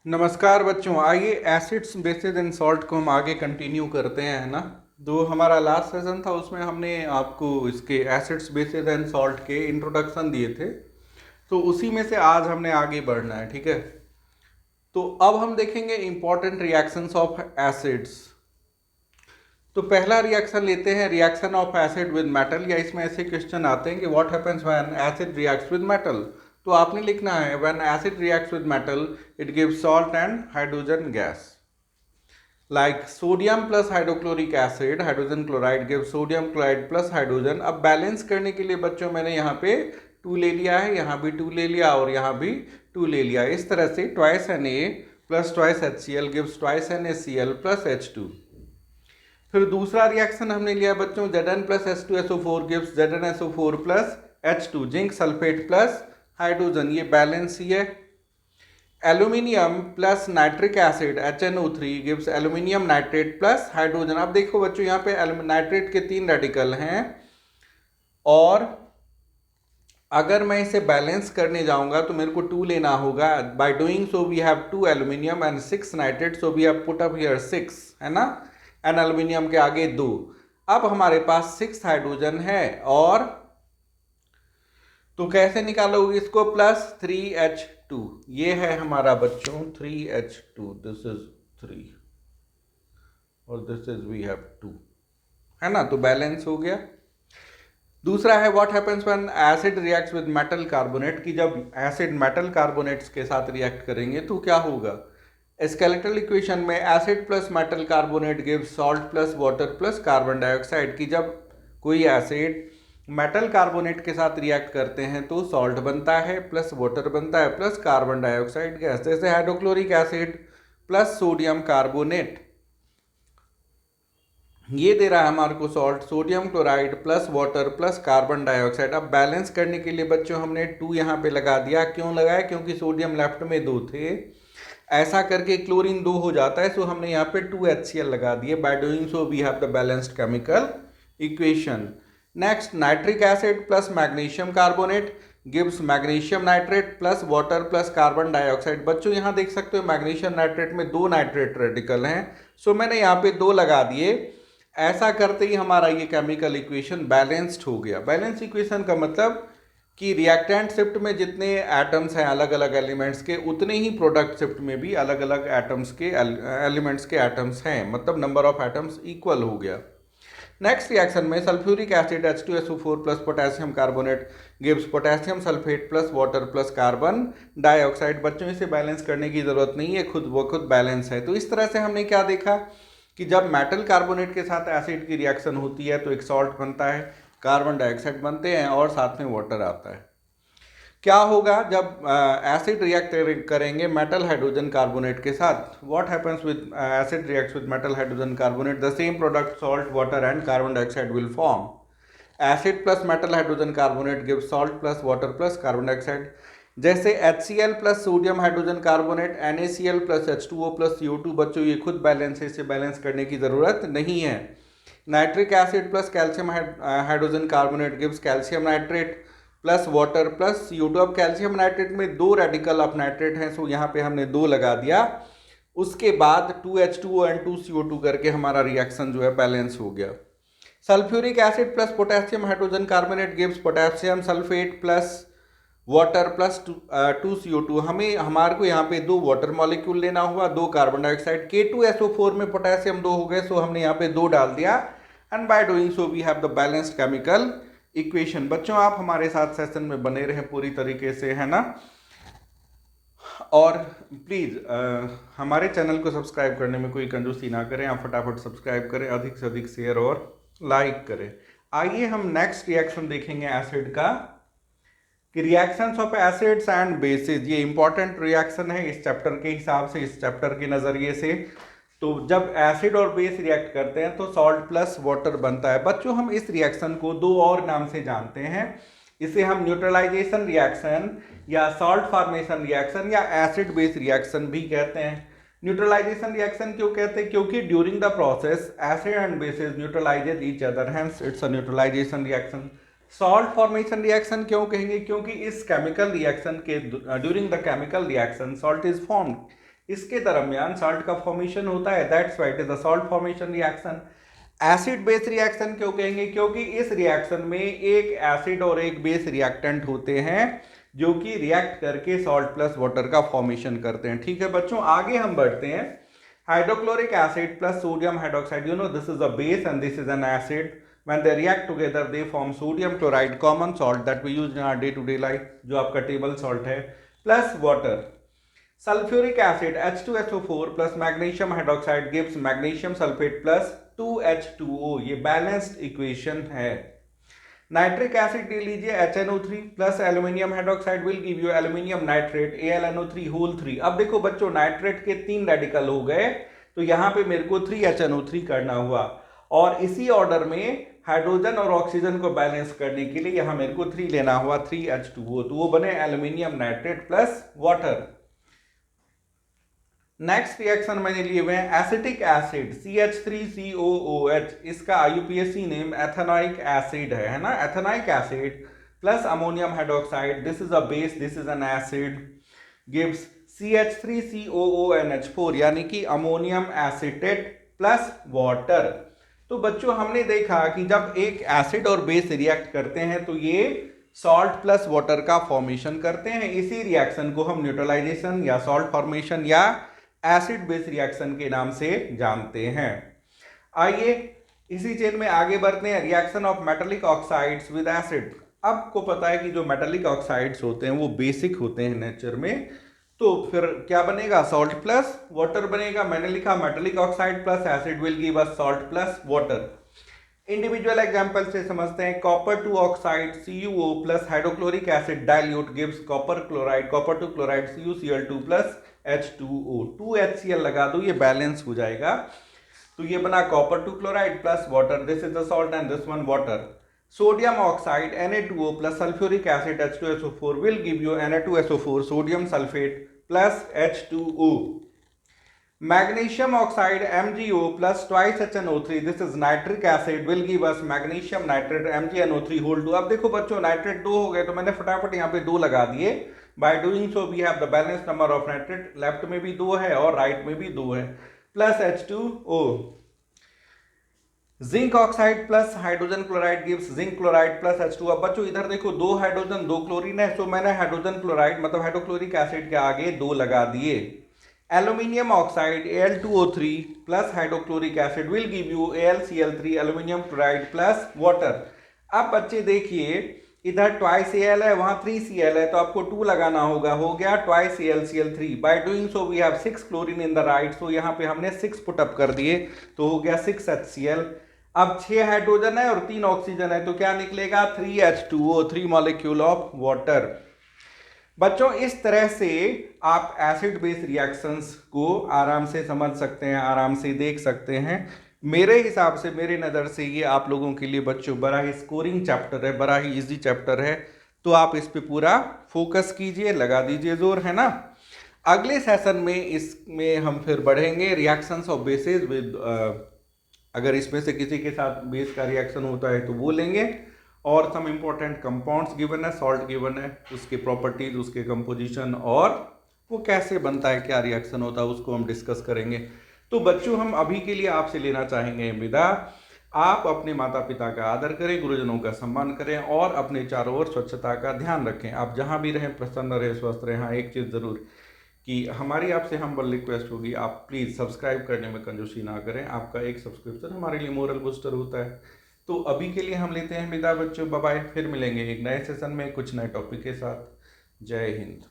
नमस्कार बच्चों, आइए एसिड्स बेसिस एंड सॉल्ट को हम आगे कंटिन्यू करते हैं, है ना। जो हमारा लास्ट सेशन था उसमें हमने आपको इसके एसिड्स बेसिस एंड सॉल्ट के इंट्रोडक्शन दिए थे, तो उसी में से आज हमने आगे बढ़ना है, ठीक है। तो अब हम देखेंगे इंपॉर्टेंट रिएक्शंस ऑफ एसिड्स। तो पहला रिएक्शन लेते हैं, reaction of acid with metal, या इसमें ऐसे क्वेश्चन आते हैं कि what happens when acid reacts with metal. तो आपने लिखना है when acid reacts with metal it gives salt and hydrogen gas. Like sodium plus hydrochloric acid, hydrogen chloride give sodium chloride plus hydrogen. अब balance करने के लिए बच्चों मैंने यहाँ पे 2 ले लिया है, यहाँ भी 2 ले लिया और यहाँ भी 2 ले लिया। इस तरह से twice Na plus twice HCl gives twice NaCl plus H2। फिर दूसरा रिएक्शन हमने लिया बच्चों Zn plus H2SO4 gives ZnSO4 plus H2, zinc sulphate plus hydrogen, ये बैलेंस ही है। Aluminium plus nitric acid HNO3 gives aluminium nitrate plus hydrogen. अब देखो बच्चों यहाँ पे नाइट्रेट के 3 रेडिकल हैं, और अगर मैं इसे बैलेंस करने जाऊंगा तो मेरे को 2 लेना होगा। By doing so we have 2 aluminium and 6 nitrate, so we have put up here 6, है ना, एंड एल्यूमिनियम के आगे 2। अब हमारे पास 6 हाइड्रोजन है, और तो कैसे निकालोगे इसको, प्लस 3H2, ये है हमारा बच्चों 3H2, दिस इज 3 और दिस इज वी हैव 2, है ना, तो बैलेंस हो गया। दूसरा है what happens when acid reacts with metal carbonate, कि जब एसिड मेटल कार्बोनेट्स के साथ रिएक्ट करेंगे तो क्या होगा। स्केलेटल इक्वेशन में acid plus metal carbonate gives salt plus water plus carbon dioxide, की जब कोई एसिड मेटल कार्बोनेट के साथ रिएक्ट करते हैं तो सॉल्ट बनता है प्लस वाटर बनता है प्लस कार्बन डाइऑक्साइड गैस। जैसे hydrochloric acid plus sodium carbonate, ये दे रहा है हमारे को salt, sodium chloride plus water plus carbon dioxide. अब बैलेंस करने के लिए बच्चों हमने 2 यहाँ पे लगा दिया। क्यों लगाया, क्योंकि सोडियम लेफ्ट में 2 थे, ऐसा करके क्लोरीन 2 हो जाता है, सो हमने यहाँ पे 2HCl लगा दिए। By doing so we have the balanced chemical equation. Next, nitric acid plus magnesium carbonate gives magnesium nitrate plus water plus carbon dioxide. बच्चों यहाँ देख सकते हो मैग्नीशियम नाइट्रेट में 2 नाइट्रेट रेडिकल हैं, सो मैंने यहाँ पे 2 लगा दिए। ऐसा करते ही हमारा ये केमिकल इक्वेशन बैलेंस्ड हो गया। बैलेंस इक्वेशन का मतलब कि रिएक्टेंट शिफ्ट में जितने एटम्स हैं अलग अलग एलिमेंट्स के, उतने ही प्रोडक्ट शिफ्ट में भी अलग अलग एटम्स के एलिमेंट्स के एटम्स हैं, मतलब नंबर ऑफ एटम्स इक्वल हो गया। नेक्स्ट रिएक्शन में sulphuric acid H2SO4 plus potassium carbonate gives potassium sulphate plus water plus carbon dioxide. बच्चों इसे बैलेंस करने की जरूरत नहीं है, खुद व खुद बैलेंस है। तो इस तरह से हमने क्या देखा कि जब मेटल कार्बोनेट के साथ एसिड की रिएक्शन होती है तो एक सॉल्ट बनता है, कार्बन डाइऑक्साइड बनते हैं और साथ में वाटर आता है। क्या होगा जब एसिड रिएक्ट करेंगे मेटल हाइड्रोजन कार्बोनेट के साथ, what happens with acid reacts with metal hydrogen carbonate, the same product salt water and carbon dioxide will form. Acid plus metal hydrogen carbonate give salt plus water plus carbon dioxide. जैसे HCl plus sodium hydrogen carbonate NaCl plus H2O plus CO2। बच्चों ये खुद balance है, इसे balance करने की ज़रूरत नहीं है। Nitric acid plus calcium hydrogen carbonate gives calcium nitrate plus water plus CO2। अब कैल्शियम नाइट्रेट में 2 रेडिकल ऑफ नाइट्रेट हैं, सो यहाँ पे हमने 2 लगा दिया। उसके बाद 2H2O एंड 2CO2 करके हमारा रिएक्शन जो है बैलेंस हो गया। Sulphuric acid plus potassium hydrogen carbonate gives potassium sulphate plus water plus 2CO2। हमारे को यहाँ पे 2 वाटर मॉलिक्यूल लेना हुआ, 2 कार्बन डाइऑक्साइड, K2SO4 में पोटेशियम 2 हो गए, सो हमने यहाँ पे 2 डाल दिया, and by doing so we have the balanced chemical equation. बच्चों आप हमारे साथ सेशन में बने रहें पूरी तरीके से, है ना, और प्लीज़ हमारे चैनल को सब्सक्राइब करने में कोई कंजूसी ना करें, आप फटाफट सब्सक्राइब करें, अधिक से अधिक शेयर और लाइक करें। आइए हम नेक्स्ट रिएक्शन देखेंगे एसिड का, कि reactions of acids and bases. ये इंपॉर्टेंट रिएक्शन है इस चैप्टर के हिसाब से, इस चैप्टर के नज़रिए से। तो जब एसिड और बेस रिएक्ट करते हैं तो सॉल्ट प्लस वाटर बनता है। बच्चों हम इस रिएक्शन को 2 और नाम से जानते हैं, इसे हम न्यूट्रलाइजेशन रिएक्शन या सॉल्ट फॉर्मेशन रिएक्शन या एसिड बेस रिएक्शन भी कहते हैं। न्यूट्रलाइजेशन रिएक्शन क्यों कहते हैं, क्योंकि during the process acid and bases neutralises each other, hence it's a neutralisation reaction. Salt formation reaction क्यों कहेंगे, क्योंकि इस केमिकल रिएक्शन के during the chemical reaction salt is formed. इसके दरमियान साल्ट का फॉर्मेशन होता है, that's why it is a salt formation reaction. Acid base reaction क्यों कहेंगे? क्योंकि इस रिएक्शन में एक एसिड और एक बेस रिएक्टेंट होते हैं जो कि रिएक्ट करके सॉल्ट प्लस वाटर का फॉर्मेशन करते हैं। ठीक है बच्चों, आगे हम बढ़ते हैं। Hydrochloric acid plus sodium hydroxide, you know this is a base and this is an acid. When they react together, they form sodium chloride, common salt that we use in our day-to-day life, जो आपका table salt है, plus water. Sulfuric acid H2SO4 plus magnesium hydroxide gives magnesium sulfate plus 2H2O. ये balanced equation है। Nitric acid ले लीजिए HNO3 plus aluminium hydroxide will give you aluminium nitrate AlNO3 whole 3। अब देखो बच्चों, नाइट्रेट के 3 radical हो गए, तो यहां पे मेरे को 3HNO3 करना हुआ, और इसी ऑर्डर में हाइड्रोजन और ऑक्सीजन को बैलेंस करने के लिए यहां मेरे को 3 लेना हुआ, 3H2O, तो वो बने aluminium nitrate plus water. Next reaction मैंने लिए हुए हैं एसिटिक एसिड CH3COOH, इसका IUPAC नेम एथेनोइक एसिड है ना, ethanoic acid plus ammonium hydroxide, this is a base, this is an acid, gives CH3COONH4 यानी कि अमोनियम एसिटेट प्लस वाटर। तो बच्चों हमने देखा कि जब एक एसिड और बेस रिएक्ट करते हैं तो ये सॉल्ट प्लस वाटर का फॉर्मेशन करते हैं। इसी रिएक्शन को हम न्यूट्रलाइजेशन या सॉल्ट फॉर्मेशन या एसिड बेस रिएक्शन के नाम से जानते हैं। आइए इसी चेन में आगे बढ़ते हैं। Reaction of metallic oxides with acid. आपको पता है कि जो मेटालिक ऑक्साइड्स होते हैं वो बेसिक होते हैं नेचर में, तो फिर क्या बनेगा? सॉल्ट प्लस वाटर बनेगा। मैंने लिखा metallic oxide plus acid will give us salt plus water. Individual example से समझते हैं। Copper 2 oxide CuO plus hydrochloric acid dilute gives copper chloride, copper 2 chloride CuCl2 plus H2O, 2HCl लगा दो, ये balance हो जाएगा। तो ये बना copper 2 chloride plus water, this is the salt and this one water. Sodium oxide Na2O plus sulfuric acid H2SO4 will give you Na2SO4 sodium sulfate plus H2O. Magnesium oxide MgO plus twice HNO3, this is nitric acid, will give us magnesium nitrate MgNO3 whole 2। अब देखो बच्चों, nitrate 2 हो गए तो मैंने फटाफट यहाँ पे 2 लगा दिए। By doing so we have the balanced number of nitrate, left में भी 2 है और राइट में भी 2 है, plus H2O। Zinc oxide plus hydrogen chloride gives zinc chloride plus H2। अब बच्चों इधर देखो 2 हाइड्रोजन 2 क्लोरीन है, तो मैंने हाइड्रोजन क्लोराइड मतलब हाइड्रोक्लोरिक एसिड के आगे 2 लगा दिए। Aluminium oxide Al2O3 plus hydrochloric acid will give you AlCl3 aluminium chloride plus water. अब बच्चे देखिए, इधर ट्वाइस Al है, वहां 3Cl है, तो आपको 2 लगाना होगा, हो गया twice AlCl3। By doing so we have 6 chlorine in the right, so यहाँ पे हमने 6 पुट अप कर दिए, तो हो गया 6HCl। अब 6 हाइड्रोजन है और 3 ऑक्सीजन है, तो क्या निकलेगा? 3H2O, 3 molecule of water. बच्चों इस तरह से आप एसिड बेस रिएक्शंस को आराम से समझ सकते हैं, आराम से देख सकते हैं। मेरे हिसाब से, मेरे नज़र से ये आप लोगों के लिए बच्चों बड़ा ही स्कोरिंग चैप्टर है, बड़ा ही इजी चैप्टर है, तो आप इस पे पूरा फोकस कीजिए, लगा दीजिए जोर, है ना। अगले सेशन में इसमें हम फिर बढ़ेंगे रिएक्शंस ऑफ बेसेस विद, अगर इसमें से किसी के साथ बेस का रिएक्शन होता है तो वो लेंगे, और सम इम्पोर्टेंट कंपाउंड्स गिवन है, सॉल्ट गिवन है, उसके प्रॉपर्टीज, उसके कंपोजिशन और वो कैसे बनता है, क्या रिएक्शन होता है, उसको हम डिस्कस करेंगे। तो बच्चों हम अभी के लिए आपसे लेना चाहेंगे विदा। आप अपने माता पिता का आदर करें, गुरुजनों का सम्मान करें और अपने चारों ओर स्वच्छता का ध्यान रखें। आप जहां भी रहें प्रसन्न रहें, स्वस्थ रहें। हाँ, एक चीज़ ज़रूर कि हमारी आपसे हम्बल रिक्वेस्ट होगी, आप प्लीज़ सब्सक्राइब करने में कंजूसी ना करें। आपका एक सब्सक्रिप्शन हमारे लिए मोरल बूस्टर होता है। तो अभी के लिए हम लेते हैं विदा बच्चों, बाय बाय। फिर मिलेंगे एक नए सेशन में कुछ नए टॉपिक के साथ। जय हिंद।